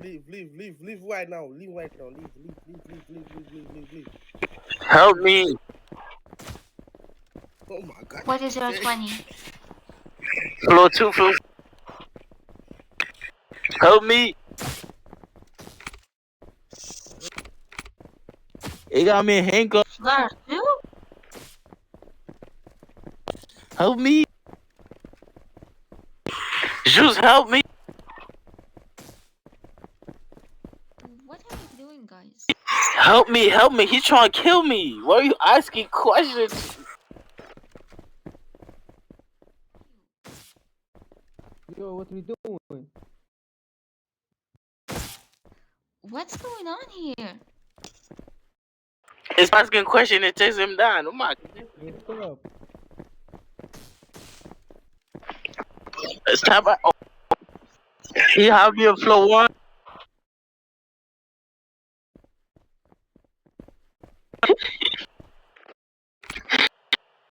Leave right now. Leave. Help me. Oh my God. What is your 20? Floor 2, floor. Help me. It got me a handcuff. Floor 2? Help me. Just help me. What are you doing, guys? Help me. He's trying to kill me. Why are you asking questions? Yo, what we doing? What's going on here? It's asking a question and takes him down. Oh my What's up? It's time. He have me on floor 1.